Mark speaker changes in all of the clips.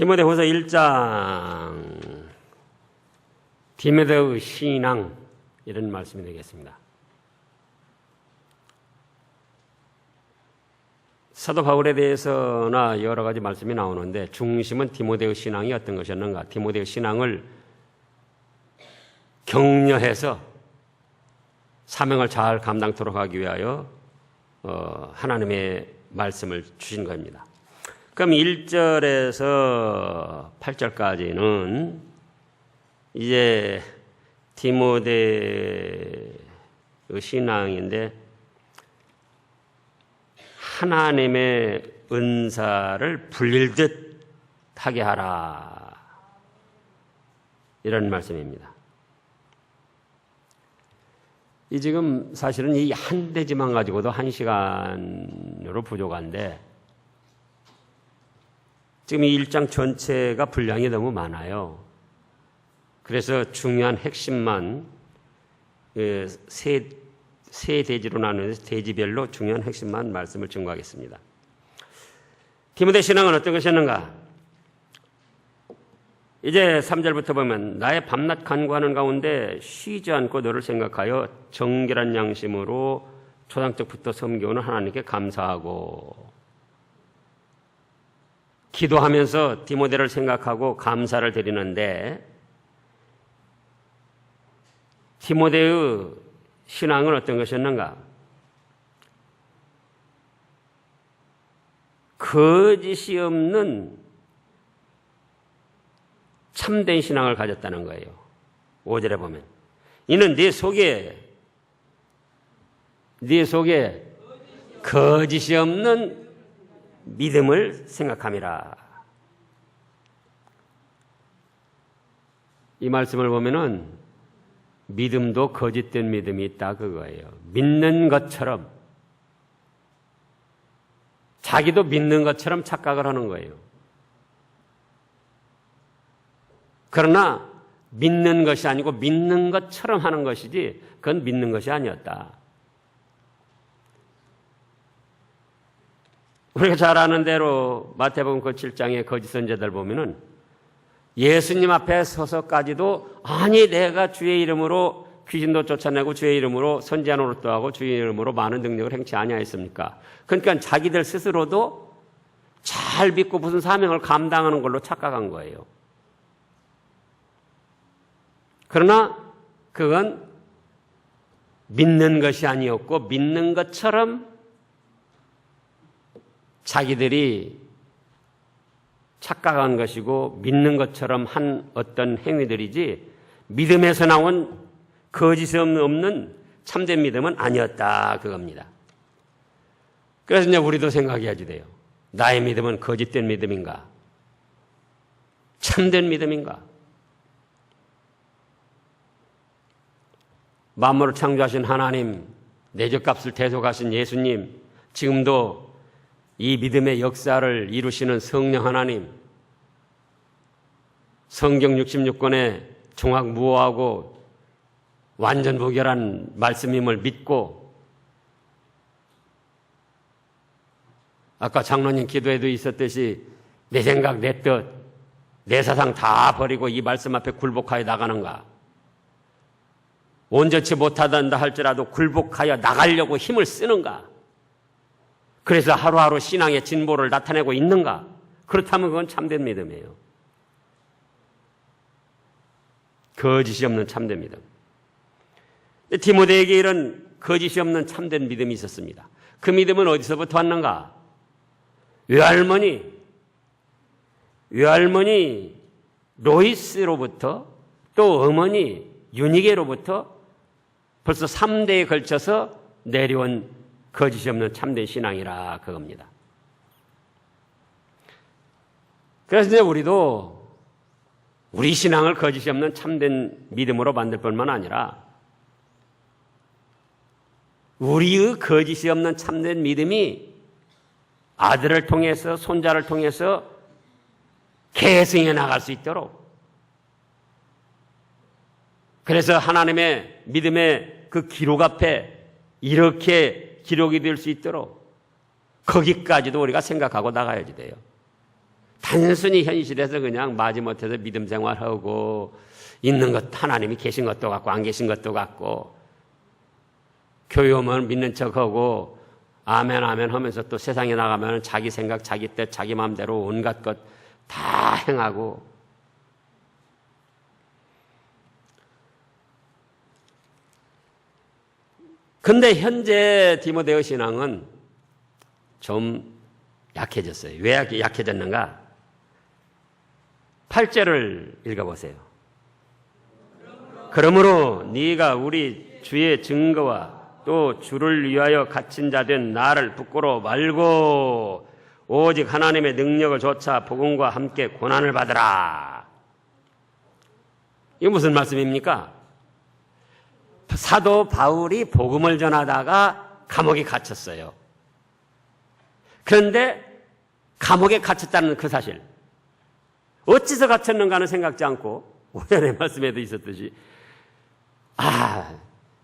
Speaker 1: 디모데후서 1장 디모데의 신앙 이런 말씀이 되겠습니다. 사도 바울에 대해서나 여러 가지 말씀이 나오는데 중심은 디모데의 신앙이 어떤 것이었는가? 디모데의 신앙을 격려해서 사명을 잘 감당토록 하기 위하여 하나님의 말씀을 주신 겁니다. 그럼 1절에서 8절까지는 이제 디모데의 신앙인데 하나님의 은사를 불릴듯 하게 하라 이런 말씀입니다. 이 지금 사실은 이 한 대지만 가지고도 1시간으로 부족한데 지금 이 1장 전체가 분량이 너무 많아요. 그래서 중요한 핵심만 세 대지로 나누어서 대지별로 중요한 핵심만 말씀을 증거하겠습니다. 디모데 신앙은 어떤 것이었는가? 이제 3절부터 보면 나의 밤낮 간구하는 가운데 쉬지 않고 너를 생각하여 정결한 양심으로 초장적부터 섬겨오는 하나님께 감사하고 기도하면서 디모데를 생각하고 감사를 드리는데 디모데의 신앙은 어떤 것이었는가? 거짓이 없는 참된 신앙을 가졌다는 거예요. 5절에 보면 이는 네 속에 거짓이 없는 믿음을 생각함이라. 이 말씀을 보면은 믿음도 거짓된 믿음이 있다 그거예요. 믿는 것처럼 자기도 믿는 것처럼 착각을 하는 거예요. 그러나 믿는 것이 아니고 믿는 것처럼 하는 것이지 그건 믿는 것이 아니었다. 우리가 잘 아는 대로 마태복음 그 7장의 거짓 선지자들 보면은 예수님 앞에 서서까지도 아니 내가 주의 이름으로 귀신도 쫓아내고 주의 이름으로 선지자 노릇도 하고 주의 이름으로 많은 능력을 행치 아니하였습니까? 그러니까 자기들 스스로도 잘 믿고 무슨 사명을 감당하는 걸로 착각한 거예요. 그러나 그건 믿는 것이 아니었고 믿는 것처럼 자기들이 착각한 것이고 믿는 것처럼 한 어떤 행위들이지 믿음에서 나온 거짓이 없는 참된 믿음은 아니었다 그겁니다. 그래서 이제 우리도 생각해야지 돼요. 나의 믿음은 거짓된 믿음인가? 참된 믿음인가? 만물을 창조하신 하나님, 내 죗값을 대속하신 예수님, 지금도 이 믿음의 역사를 이루시는 성령 하나님, 성경 66권에 종합무오하고 완전 무결한 말씀임을 믿고 아까 장로님 기도에도 있었듯이 내 생각, 내 뜻, 내 사상 다 버리고 이 말씀 앞에 굴복하여 나가는가? 온전치 못하단다 할지라도 굴복하여 나가려고 힘을 쓰는가? 그래서 하루하루 신앙의 진보를 나타내고 있는가? 그렇다면 그건 참된 믿음이에요. 거짓이 없는 참된 믿음. 디모데에게 이런 거짓이 없는 참된 믿음이 있었습니다. 그 믿음은 어디서부터 왔는가? 외할머니 로이스로부터 또 어머니 유니게로부터 벌써 3대에 걸쳐서 내려온 거짓이 없는 참된 신앙이라 그겁니다. 그래서 이제 우리도 우리 신앙을 거짓이 없는 참된 믿음으로 만들 뿐만 아니라 우리의 거짓이 없는 참된 믿음이 아들을 통해서 손자를 통해서 계승해 나갈 수 있도록 그래서 하나님의 믿음의 그 기록 앞에 이렇게 기록이 될 수 있도록 거기까지도 우리가 생각하고 나가야지 돼요. 단순히 현실에서 그냥 마지못해서 믿음 생활하고 있는 것, 하나님이 계신 것도 같고 안 계신 것도 같고 교회 오면 믿는 척하고 아멘 아멘 하면서 또 세상에 나가면 자기 생각, 자기 뜻, 자기 마음대로 온갖 것 다 행하고 근데 현재 디모데의 신앙은 좀 약해졌어요. 왜 약해졌는가? 8절을 읽어보세요. 그러므로 네가 우리 주의 증거와 또 주를 위하여 갇힌 자 된 나를 부끄러워 말고 오직 하나님의 능력을 조차 복음과 함께 고난을 받으라. 이게 무슨 말씀입니까? 사도 바울이 복음을 전하다가 감옥에 갇혔어요. 그런데 감옥에 갇혔다는 그 사실, 어찌서 갇혔는가는 생각지 않고 오늘의 말씀에도 있었듯이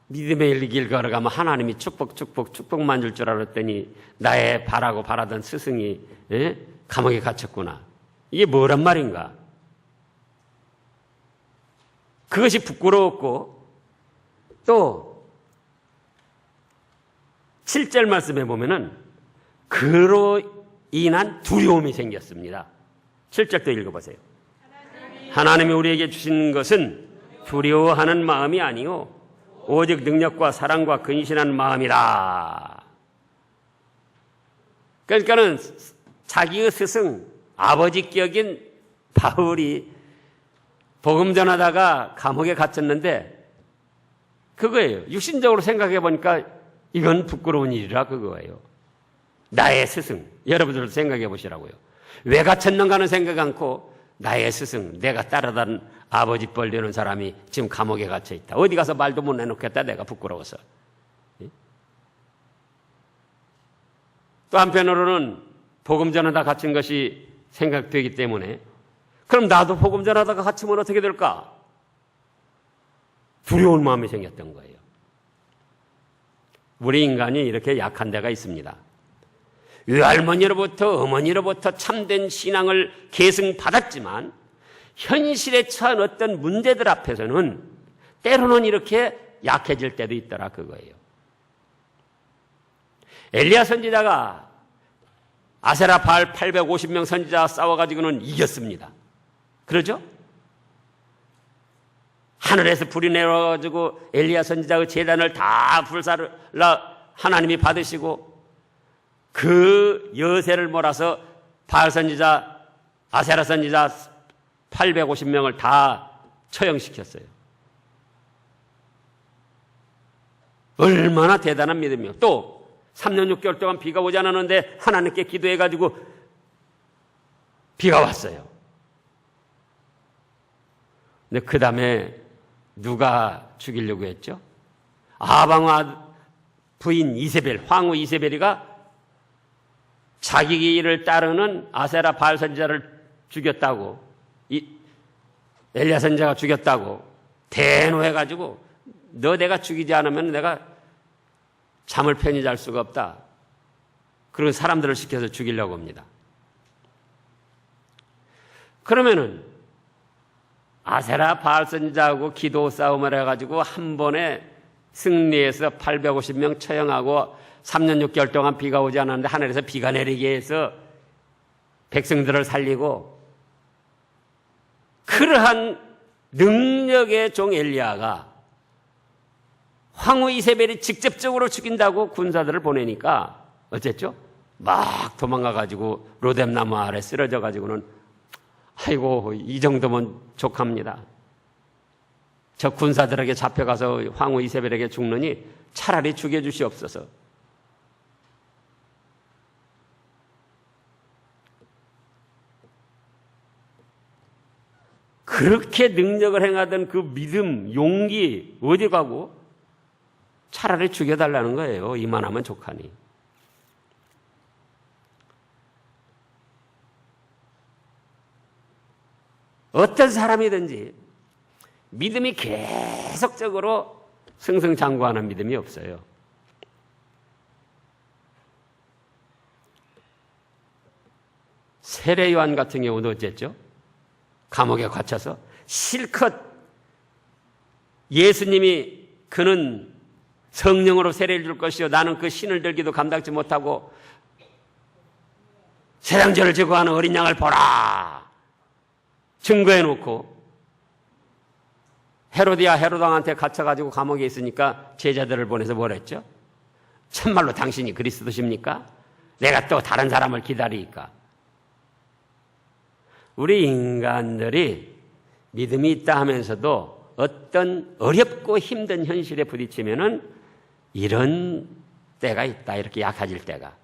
Speaker 1: 믿음의 길 걸어가면 하나님이 축복만 줄 줄 알았더니 나의 바라던 스승이 감옥에 갇혔구나. 이게 뭐란 말인가? 그것이 부끄러웠고 또 7절 말씀에 보면은 그로 인한 두려움이 생겼습니다. 7절도 읽어보세요. 하나님이 우리에게 주신 것은 두려워하는 마음이 아니요 오직 능력과 사랑과 근신한 마음이다. 그러니까는 자기의 스승, 아버지 격인 바울이 복음 전하다가 감옥에 갇혔는데 그거예요. 육신적으로 생각해 보니까 이건 부끄러운 일이라 그거예요. 나의 스승, 여러분들도 생각해 보시라고요. 왜 갇혔는가는 생각 않고 나의 스승, 내가 따르던 아버지 뻘 되는 사람이 지금 감옥에 갇혀 있다. 어디 가서 말도 못 내놓겠다. 내가 부끄러워서. 또 한편으로는 복음 전하다 갇힌 것이 생각되기 때문에 그럼 나도 복음 전하다가 갇히면 어떻게 될까? 두려운 마음이 생겼던 거예요. 우리 인간이 이렇게 약한 데가 있습니다. 외할머니로부터 어머니로부터 참된 신앙을 계승받았지만 현실에 처한 어떤 문제들 앞에서는 때로는 이렇게 약해질 때도 있더라 그거예요. 엘리야 선지자가 아세라 바알 850명 선지자 싸워가지고는 이겼습니다. 그러죠? 하늘에서 불이 내려가지고 엘리야 선지자의 재단을 다 불사를 하나님이 받으시고 그 여세를 몰아서 바알 선지자, 아세라 선지자 850명을 다 처형시켰어요. 얼마나 대단한 믿음이요. 또 3년 6개월 동안 비가 오지 않았는데 하나님께 기도해가지고 비가 왔어요. 근데 그 다음에 누가 죽이려고 했죠? 아방와 부인 이세벨, 황후 이세벨이가 자기 일을 따르는 아세라 바알 선지자를 죽였다고, 엘리야 선지자가 죽였다고 대노해가지고 너 내가 죽이지 않으면 내가 잠을 편히 잘 수가 없다. 그런 사람들을 시켜서 죽이려고 합니다. 그러면은 아세라 바알 선지자하고 기도 싸움을 해가지고 한 번에 승리해서 850명 처형하고 3년 6개월 동안 비가 오지 않았는데 하늘에서 비가 내리게 해서 백성들을 살리고 그러한 능력의 종 엘리야가 황후 이세벨이 직접적으로 죽인다고 군사들을 보내니까 어쨌죠? 막 도망가가지고 로뎀나무 아래 쓰러져가지고는 아이고 이 정도면 족합니다. 저 군사들에게 잡혀가서 황후 이세벨에게 죽느니 차라리 죽여주시옵소서. 그렇게 능력을 행하던 그 믿음, 용기 어디 가고 차라리 죽여달라는 거예요. 이만하면 족하니. 어떤 사람이든지 믿음이 계속적으로 승승장구하는 믿음이 없어요. 세례 요한 같은 경우도 어쨌죠? 감옥에 갇혀서 실컷 예수님이 그는 성령으로 세례를 줄 것이요 나는 그 신을 들기도 감당치 못하고 세상 죄를 제거하는 어린 양을 보라 증거해 놓고 헤로드 왕한테 갇혀가지고 감옥에 있으니까 제자들을 보내서 뭘 했죠? 참말로 당신이 그리스도십니까? 내가 또 다른 사람을 기다리니까. 우리 인간들이 믿음이 있다 하면서도 어떤 어렵고 힘든 현실에 부딪히면은 이런 때가 있다. 이렇게 약해질 때가.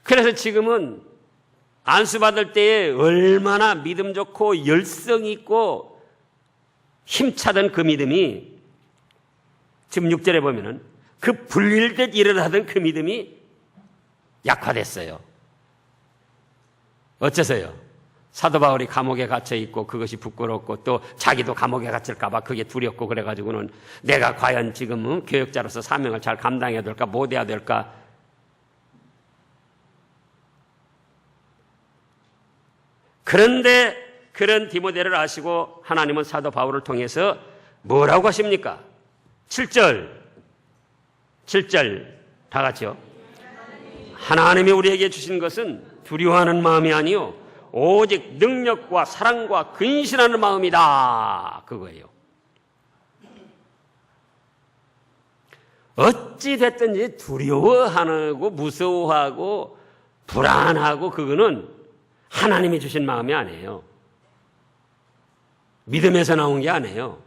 Speaker 1: 그래서 지금은 안수받을 때에 얼마나 믿음 좋고 열성 있고 힘차던 그 믿음이 지금 6절에 보면은 그 불릴듯 일어나던 그 믿음이 약화됐어요. 어째서요? 사도 바울이 감옥에 갇혀 있고 그것이 부끄럽고 또 자기도 감옥에 갇힐까 봐 그게 두렵고 그래가지고는 내가 과연 지금 교역자로서 사명을 잘 감당해야 될까 못해야 될까. 그런데 그런 디모데를 아시고 하나님은 사도 바울을 통해서 뭐라고 하십니까? 7절 다 같이요. 하나님이 우리에게 주신 것은 두려워하는 마음이 아니요 오직 능력과 사랑과 근신하는 마음이다. 그거예요. 어찌 됐든지 두려워하고 무서워하고 불안하고 그거는 하나님이 주신 마음이 아니에요. 믿음에서 나온 게 아니에요.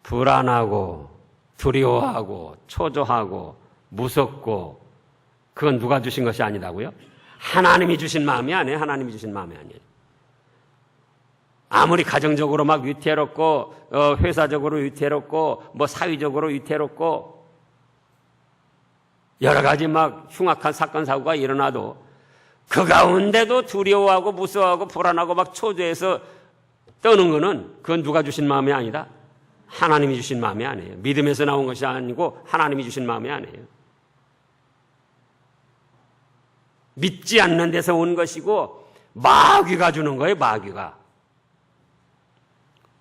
Speaker 1: 불안하고 두려워하고 초조하고 무섭고 그건 누가 주신 것이 아니라고요? 하나님이 주신 마음이 아니에요. 하나님이 주신 마음이 아니에요. 아무리 가정적으로 막 위태롭고 회사적으로 위태롭고 뭐 사회적으로 위태롭고 여러 가지 막 흉악한 사건 사고가 일어나도 그 가운데도 두려워하고 무서워하고 불안하고 막 초조해서 떠는 거는 그건 누가 주신 마음이 아니다. 하나님이 주신 마음이 아니에요. 믿음에서 나온 것이 아니고 하나님이 주신 마음이 아니에요. 믿지 않는 데서 온 것이고 마귀가 주는 거예요. 마귀가.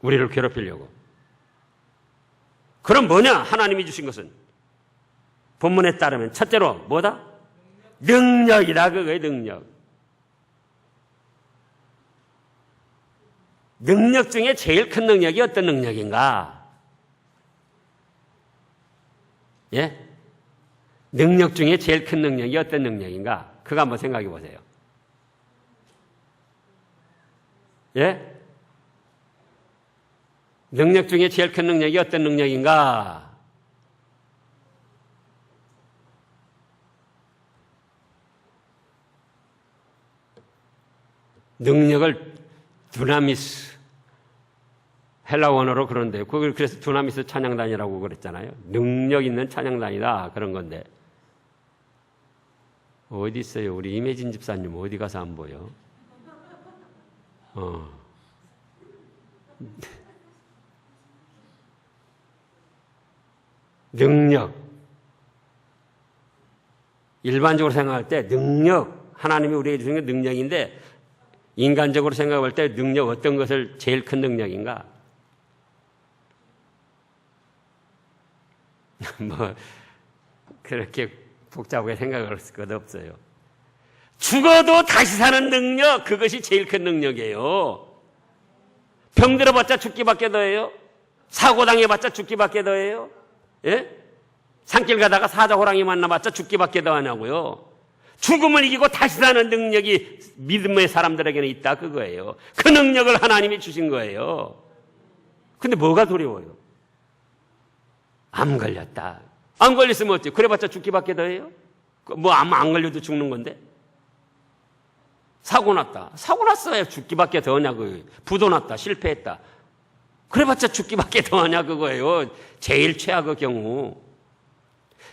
Speaker 1: 우리를 괴롭히려고. 그럼 뭐냐? 하나님이 주신 것은 본문에 따르면 첫째로 뭐다? 능력이다. 그거예요. 능력. 능력 중에 제일 큰 능력이 어떤 능력인가? 예? 능력 중에 제일 큰 능력이 어떤 능력인가? 그거 한번 생각해 보세요. 예? 능력 중에 제일 큰 능력이 어떤 능력인가? 능력을 두나미스, 헬라 원어로 그런데 그걸 그래서 두나미스 찬양단이라고 그랬잖아요. 능력 있는 찬양단이다 그런 건데 어디 있어요? 우리 임혜진 집사님 어디 가서 안 보여? 능력. 일반적으로 생각할 때 능력, 하나님이 우리에게 주신 게 능력인데 인간적으로 생각할 때 능력 어떤 것을 제일 큰 능력인가? 뭐 그렇게 복잡하게 생각할 것 없어요. 죽어도 다시 사는 능력, 그것이 제일 큰 능력이에요. 병 들어봤자 죽기밖에 더해요. 사고 당해봤자 죽기밖에 더해요. 예? 산길 가다가 사자 호랑이 만나봤자 죽기밖에 더하냐고요. 죽음을 이기고 다시 사는 능력이 믿음의 사람들에게는 있다 그거예요. 그 능력을 하나님이 주신 거예요. 근데 뭐가 두려워요? 암 걸렸다. 암 걸렸으면 어때요? 그래봤자 죽기밖에 더해요? 뭐 암 안 걸려도 죽는 건데? 사고 났다. 사고 났어요. 죽기밖에 더하냐고요. 부도 났다. 실패했다. 그래봤자 죽기밖에 더하냐 그거예요. 제일 최악의 경우.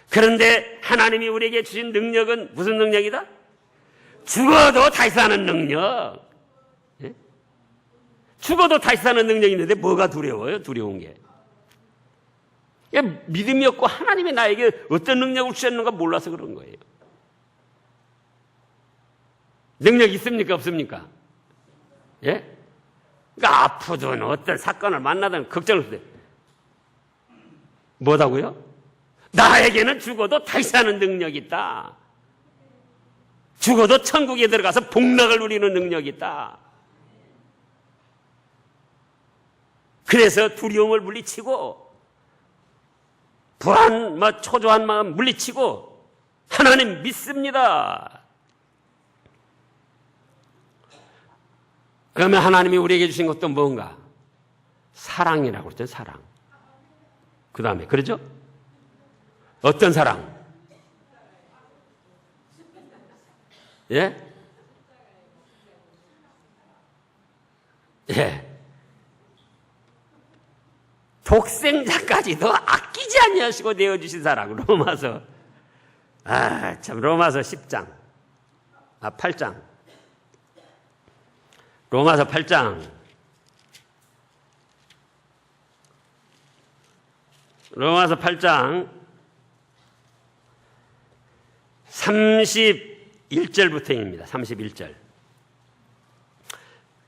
Speaker 1: 그런데 하나님이 우리에게 주신 능력은 무슨 능력이다? 죽어도 다시 사는 능력. 예? 죽어도 다시 사는 능력이 있는데 뭐가 두려워요? 두려운 게. 믿음이 없고 하나님이 나에게 어떤 능력을 주셨는가 몰라서 그런 거예요. 능력 있습니까? 없습니까? 예? 그러니까 아프든 어떤 사건을 만나든 걱정을 해요. 뭐라고요? 나에게는 죽어도 다시 사는 능력이 있다. 죽어도 천국에 들어가서 복락을 누리는 능력이 있다. 그래서 두려움을 물리치고 불안, 초조한 마음 물리치고 하나님 믿습니다. 그러면 하나님이 우리에게 주신 것도 뭔가? 사랑이라고 그랬죠, 사랑. 그 다음에, 그러죠? 어떤 사랑? 예? 예. 독생자까지도 아끼지 아니하시고 내어주신 사랑. 로마서, 로마서 10장. 8장. 로마서 8장. 로마서 8장 31절부터입니다. 31절.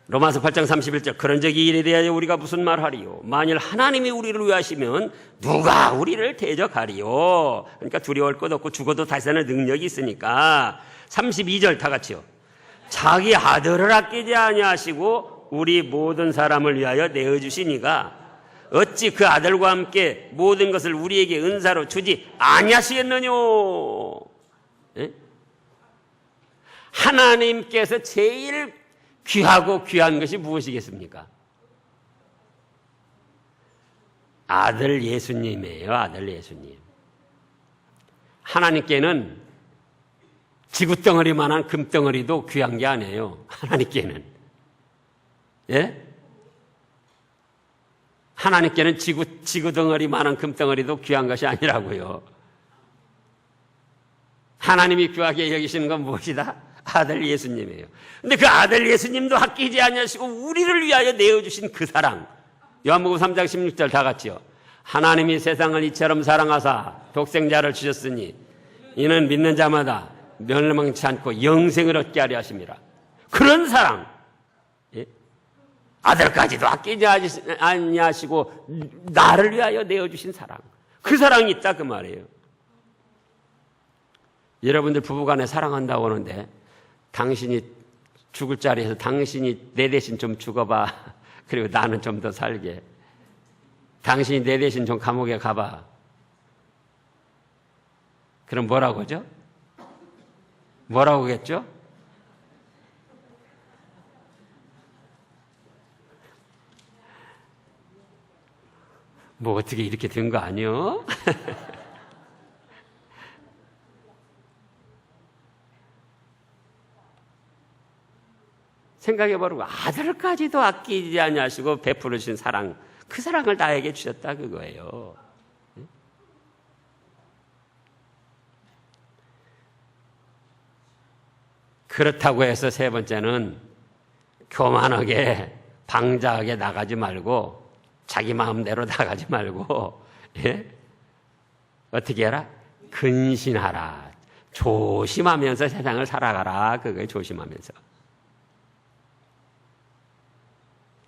Speaker 1: 로마서 8장 31절. 그런 적이 이래 대하여 우리가 무슨 말하리요? 만일 하나님이 우리를 위하시면 누가 우리를 대적하리요? 그러니까 두려울 것 없고 죽어도 다시 사는 능력이 있으니까. 32절 다 같이요. 자기 아들을 아끼지 아니하시고 우리 모든 사람을 위하여 내어주시니가 어찌 그 아들과 함께 모든 것을 우리에게 은사로 주지 아니하시겠느뇨? 예? 하나님께서 제일 귀하고 귀한 것이 무엇이겠습니까? 아들 예수님이에요. 아들 예수님. 하나님께는 지구덩어리만한 금덩어리도 귀한 게 아니에요. 하나님께는. 예? 하나님께는 지구덩어리만한 금덩어리도 귀한 것이 아니라고요. 하나님이 귀하게 여기시는 건 무엇이다? 아들 예수님이에요. 근데 그 아들 예수님도 아끼지 아니하시고 우리를 위하여 내어주신 그 사랑. 요한복음 3장 16절 다 같이요. 하나님이 세상을 이처럼 사랑하사 독생자를 주셨으니 이는 믿는 자마다 멸망치 않고 영생을 얻게 하려 하심이라. 그런 사랑. 예? 아들까지도 아끼지 아니하시고 나를 위하여 내어주신 사랑. 그 사랑이 있다 그 말이에요. 여러분들 부부간에 사랑한다고 하는데 당신이 죽을 자리에서 당신이 내 대신 좀 죽어봐. 그리고 나는 좀 더 살게. 당신이 내 대신 좀 감옥에 가봐. 그럼 뭐라고 하죠? 뭐라고 하겠죠? 뭐 어떻게 이렇게 된 거 아니요? 생각해보라고. 아들까지도 아끼지 아니하시고 베풀으신 사랑, 그 사랑을 나에게 주셨다 그거예요. 그렇다고 해서 세 번째는 교만하게 방자하게 나가지 말고 자기 마음대로 나가지 말고 예? 어떻게 해라? 근신하라. 조심하면서 세상을 살아가라. 그거예요. 조심하면서.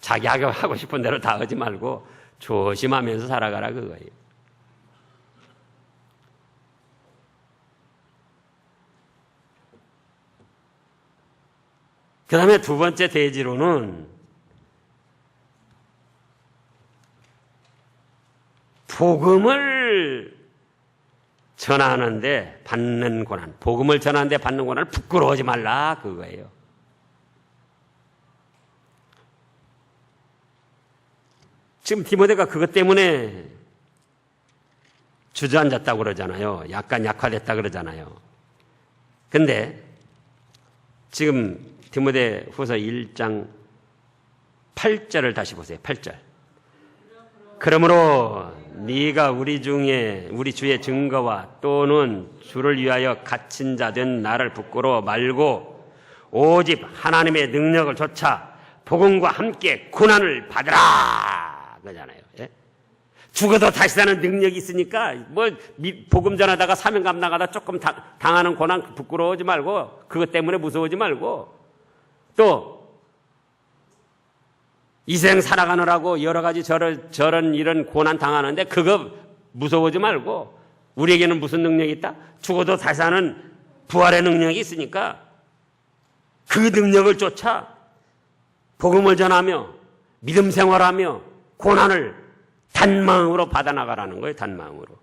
Speaker 1: 자기 하고 싶은 대로 다 하지 말고 조심하면서 살아가라 그거예요. 그 다음에 두 번째 대지로는 복음을 전하는데 받는 고난, 복음을 전하는데 받는 고난을 부끄러워하지 말라 그거예요. 지금 디모데가 그것 때문에 주저앉았다고 그러잖아요. 약간 약화됐다 그러잖아요. 근데 지금 디모데 후서 1장 8절을 다시 보세요. 8절. 그러므로 네가 우리 주의 증거와 또는 주를 위하여 갇힌 자 된 나를 부끄러워 말고 오직 하나님의 능력을 좇아 복음과 함께 고난을 받으라 그러잖아요. 예? 죽어도 다시 사는 능력이 있으니까 뭐 복음 전하다가 사명 감당하다 조금 당하는 고난 부끄러워하지 말고, 그것 때문에 무서워하지 말고, 또 이 생 살아가느라고 여러 가지 저런 이런 고난 당하는데 그거 무서워하지 말고, 우리에게는 무슨 능력이 있다? 죽어도 다시 사는 부활의 능력이 있으니까 그 능력을 쫓아 복음을 전하며 믿음 생활하며 고난을 단마음으로 받아나가라는 거예요. 단마음으로.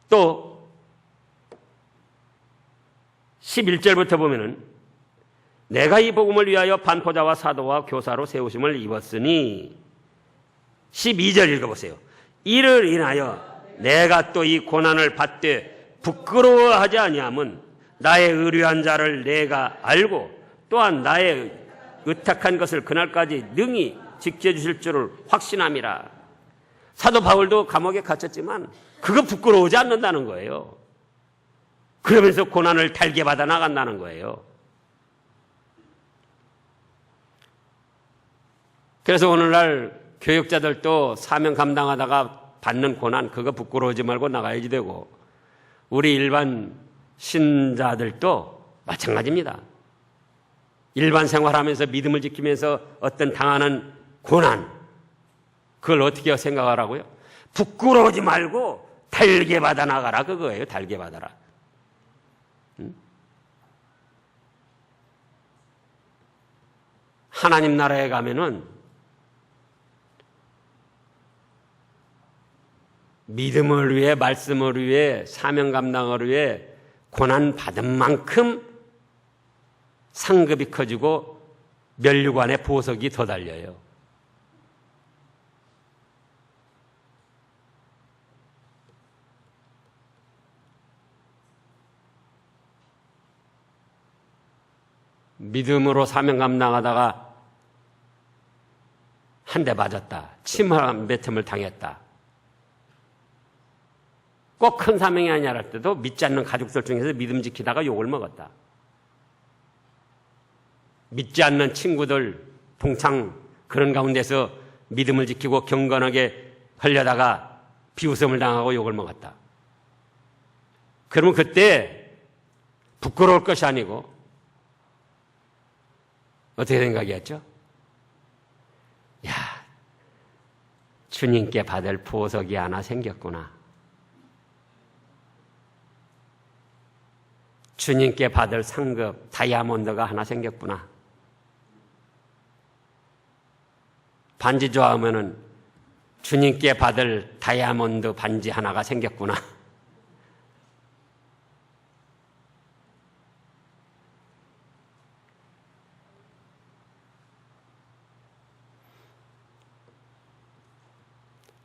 Speaker 1: 또 11절부터 보면은 내가 이 복음을 위하여 반포자와 사도와 교사로 세우심을 입었으니, 12절 읽어보세요. 이를 인하여 내가 또 이 고난을 받되 부끄러워하지 아니함은 나의 의뢰한 자를 내가 알고 또한 나의 의탁한 것을 그날까지 능히 지켜주실 줄을 확신함이라. 사도 바울도 감옥에 갇혔지만 그거 부끄러워하지 않는다는 거예요. 그러면서 고난을 달게 받아 나간다는 거예요. 그래서 오늘날 교육자들도 사명 감당하다가 받는 고난 그거 부끄러워하지 말고 나가야지 되고, 우리 일반 신자들도 마찬가지입니다. 일반 생활하면서 믿음을 지키면서 어떤 당하는 고난, 그걸 어떻게 생각하라고요? 부끄러워하지 말고 달게 받아 나가라, 그거예요. 달게 받아라. 하나님 나라에 가면은 믿음을 위해, 말씀을 위해, 사명 감당을 위해 고난 받은 만큼 상급이 커지고 면류관의 보석이 더 달려요. 믿음으로 사명 감당하다가 한 대 맞았다, 침 한 뱉음을 당했다, 꼭 큰 사명이 아니라 할 때도 믿지 않는 가족들 중에서 믿음 지키다가 욕을 먹었다. 믿지 않는 친구들, 동창 그런 가운데서 믿음을 지키고 경건하게 하려다가 비웃음을 당하고 욕을 먹었다. 그러면 그때 부끄러울 것이 아니고 어떻게 생각했죠? 야, 주님께 받을 보석이 하나 생겼구나. 주님께 받을 상급 다이아몬드가 하나 생겼구나. 반지 좋아하면은 주님께 받을 다이아몬드 반지 하나가 생겼구나.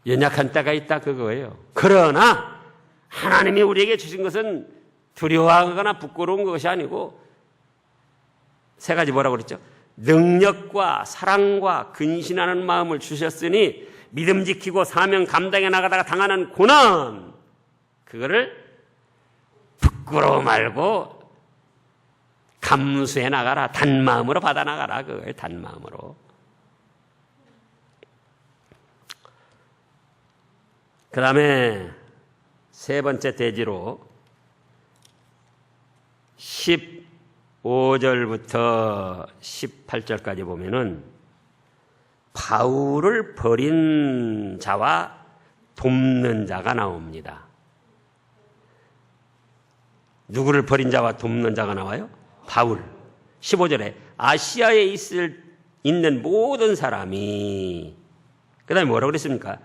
Speaker 1: 연약한 때가 있다, 그거예요. 그러나 하나님이 우리에게 주신 것은 두려워하거나 부끄러운 것이 아니고, 세 가지 뭐라고 그랬죠? 능력과 사랑과 근신하는 마음을 주셨으니 믿음 지키고 사명 감당해 나가다가 당하는 고난, 그거를 부끄러워 말고 감수해 나가라. 단마음으로 받아 나가라. 그거예요. 단마음으로. 그 다음에 세 번째 대지로 15절부터 18절까지 보면은 바울을 버린 자와 돕는 자가 나옵니다. 누구를 버린 자와 돕는 자가 나와요? 바울. 15절에 아시아에 있는 모든 사람이, 그 다음에 뭐라고 그랬습니까?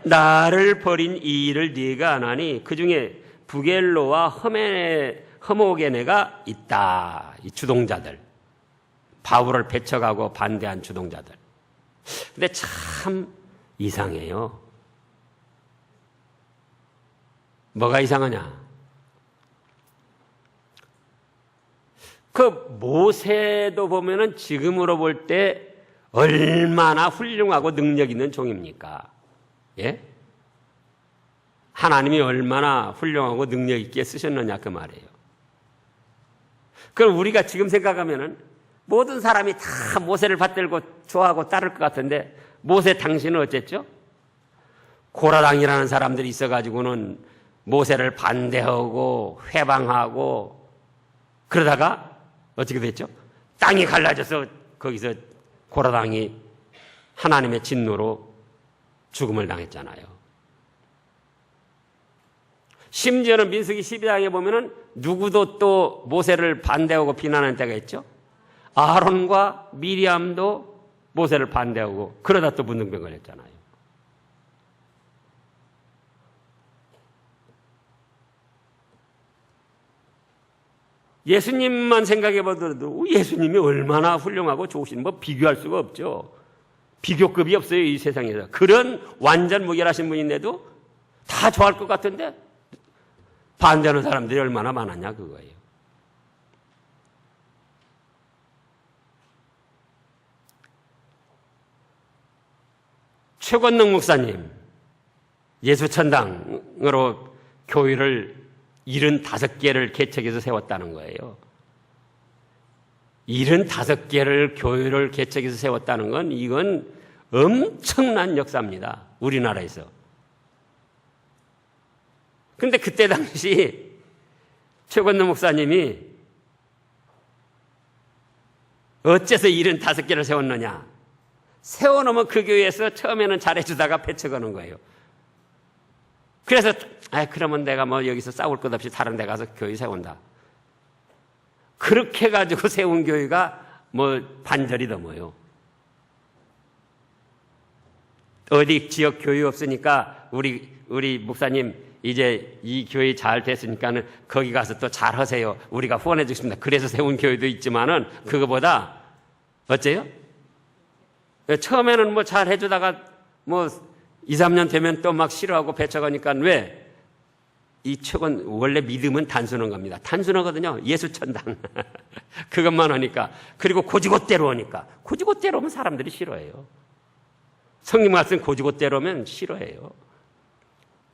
Speaker 1: 나를 버린 이 일을 네가 안 하니 그 중에 부겔로와 허모게네가 있다. 이 주동자들, 바울을 배척하고 반대한 주동자들. 근데 참 이상해요. 뭐가 이상하냐? 그 모세도 보면은 지금으로 볼 때 얼마나 훌륭하고 능력 있는 종입니까? 예? 하나님이 얼마나 훌륭하고 능력 있게 쓰셨느냐 그 말이에요. 그럼 우리가 지금 생각하면은 모든 사람이 다 모세를 받들고 좋아하고 따를 것 같은데, 모세 당신은 어쨌죠? 고라당이라는 사람들이 있어가지고는 모세를 반대하고 회방하고 그러다가 어떻게 됐죠? 땅이 갈라져서 거기서 고라당이 하나님의 진노로 죽음을 당했잖아요. 심지어는 민수기 12장에 보면은 누구도 또 모세를 반대하고 비난하는 때가 있죠. 아론과 미리암도 모세를 반대하고 그러다 또 문둥병 걸렸잖아요. 예수님만 생각해 보더라도 예수님이 얼마나 훌륭하고 좋으신, 뭐 비교할 수가 없죠. 비교급이 없어요, 이 세상에서. 그런 완전 무결하신 분인데도 다 좋아할 것 같은데 반대하는 사람들이 얼마나 많았냐, 그거예요. 최권능 목사님, 예수천당으로 교회를 75개를 개척해서 세웠다는 거예요. 75개를 교회를 개척해서 세웠다는 건 이건 엄청난 역사입니다. 우리나라에서. 그런데 그때 당시 최권능 목사님이 어째서 75개를 세웠느냐. 세워놓으면 그 교회에서 처음에는 잘해주다가 배척하는 거예요. 그래서 그러면 내가 뭐 여기서 싸울 것 없이 다른 데 가서 교회 세운다. 그렇게 가지고 세운 교회가 뭐 반절이 넘어요. 어디 지역 교회 없으니까 우리 목사님 이제 이 교회 잘 됐으니까는 거기 가서 또 잘 하세요. 우리가 후원해 주십니다. 그래서 세운 교회도 있지만은 그거보다 어째요? 처음에는 뭐 잘 해주다가 뭐 2, 3년 되면 또 막 싫어하고 배척하니까 왜? 이 최근 원래 믿음은 단순한 겁니다. 단순하거든요. 예수천당. 그것만 하니까. 그리고 고지고대로 하니까. 고지고대로 하면 사람들이 싫어해요. 성님 말씀 고지고대로 하면 싫어해요.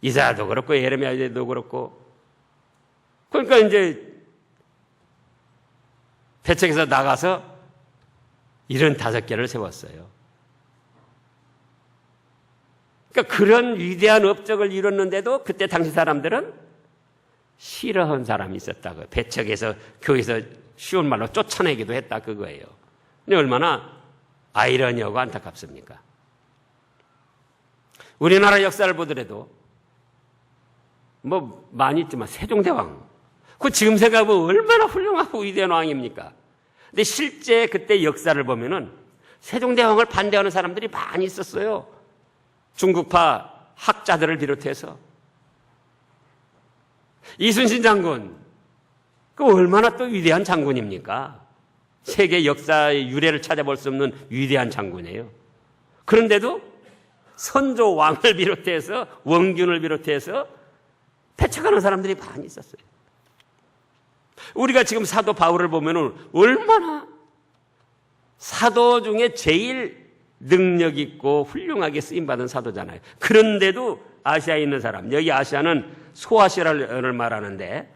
Speaker 1: 이사야도 그렇고 예레미야도 그렇고. 그러니까 이제 배척해서 나가서 75개를 세웠어요. 그러니까 그런 위대한 업적을 이뤘는데도 그때 당시 사람들은 싫어한 사람이 있었다고요. 배척해서 교회에서 쉬운 말로 쫓아내기도 했다 그거예요. 근데 얼마나 아이러니하고 안타깝습니까? 우리나라 역사를 보더라도 뭐 많이 있지만 세종대왕 그 지금 생각하면 얼마나 훌륭하고 위대한 왕입니까? 근데 실제 그때 역사를 보면은 세종대왕을 반대하는 사람들이 많이 있었어요. 중국파 학자들을 비롯해서. 이순신 장군, 그 얼마나 또 위대한 장군입니까? 세계 역사의 유래를 찾아볼 수 없는 위대한 장군이에요. 그런데도 선조 왕을 비롯해서 원균을 비롯해서 배척하는 사람들이 많이 있었어요. 우리가 지금 사도 바울을 보면 얼마나 사도 중에 제일 능력 있고 훌륭하게 쓰임받은 사도잖아요. 그런데도 아시아에 있는 사람, 여기 아시아는 소아시아를 말하는데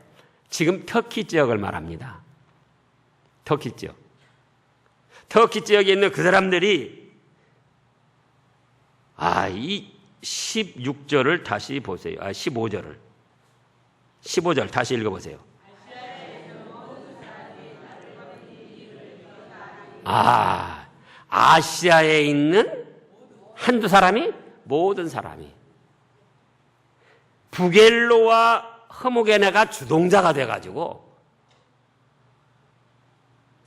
Speaker 1: 지금 터키 지역을 말합니다. 터키 지역. 터키 지역에 있는 그 사람들이 이 16절을 다시 보세요. 15절을. 15절 다시 읽어보세요. 아시아에 있는 한두 사람이 모든 사람이 부겔로와 허무게네가 주동자가 돼가지고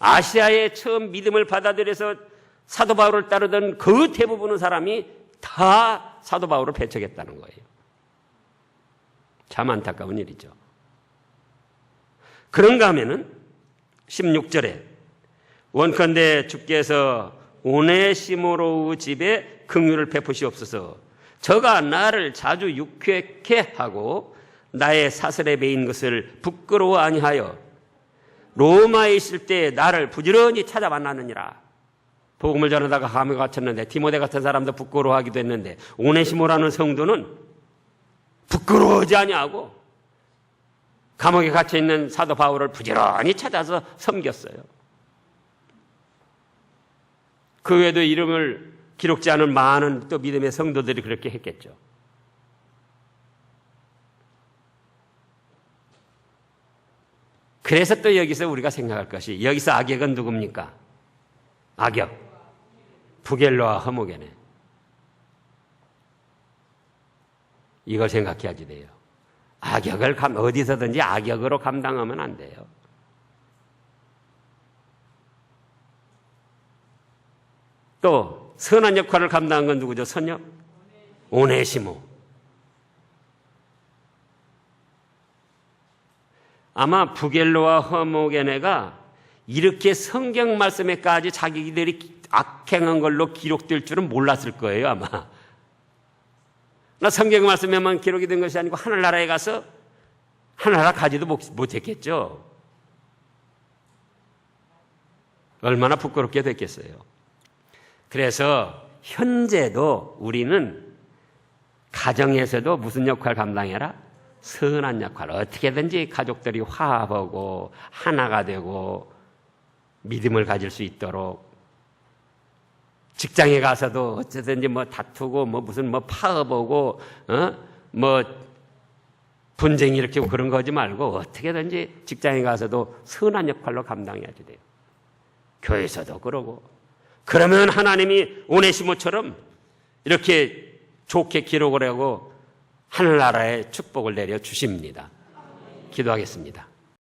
Speaker 1: 아시아에 처음 믿음을 받아들여서 사도 바울을 따르던 그 대부분의 사람이 다 사도 바울을 배척했다는 거예요. 참 안타까운 일이죠. 그런가 하면은 16절에 원컨대 주께서 오네시모로의 집에 긍휼을 베푸시옵소서. 저가 나를 자주 유쾌케 하고 나의 사슬에 매인 것을 부끄러워 아니하여 로마에 있을 때 나를 부지런히 찾아 만났느니라. 복음을 전하다가 감옥에 갇혔는데 디모데 같은 사람도 부끄러워하기도 했는데 오네시모라는 성도는 부끄러워하지 아니하고 감옥에 갇혀 있는 사도 바울을 부지런히 찾아서 섬겼어요. 그 외에도 이름을 기록지 않은 많은 또 믿음의 성도들이 그렇게 했겠죠. 그래서 또 여기서 우리가 생각할 것이, 여기서 악역은 누굽니까? 악역. 부겔로와 허모게네. 이걸 생각해야지 돼요. 악역을 어디서든지 악역으로 감당하면 안 돼요. 또 선한 역할을 감당한 건 누구죠? 선역? 오네시모. 아마 부겔로와 허모게네가 이렇게 성경 말씀에까지 자기들이 악행한 걸로 기록될 줄은 몰랐을 거예요, 아마. 나 성경 말씀에만 기록이 된 것이 아니고 하늘나라에 가서 하늘나라 가지도 못했겠죠. 얼마나 부끄럽게 됐겠어요. 그래서 현재도 우리는 가정에서도 무슨 역할 감당해라? 선한 역할. 어떻게든지 가족들이 화합하고 하나가 되고 믿음을 가질 수 있도록, 직장에 가서도 어쨌든지 뭐 다투고 무슨 파업하고 분쟁이 일으키고 그런 거 하지 말고 어떻게든지 직장에 가서도 선한 역할로 감당해야지 돼요. 교회에서도 그러고. 그러면 하나님이 오네시모처럼 이렇게 좋게 기록을 하고 하늘나라에 축복을 내려 주십니다. 기도하겠습니다.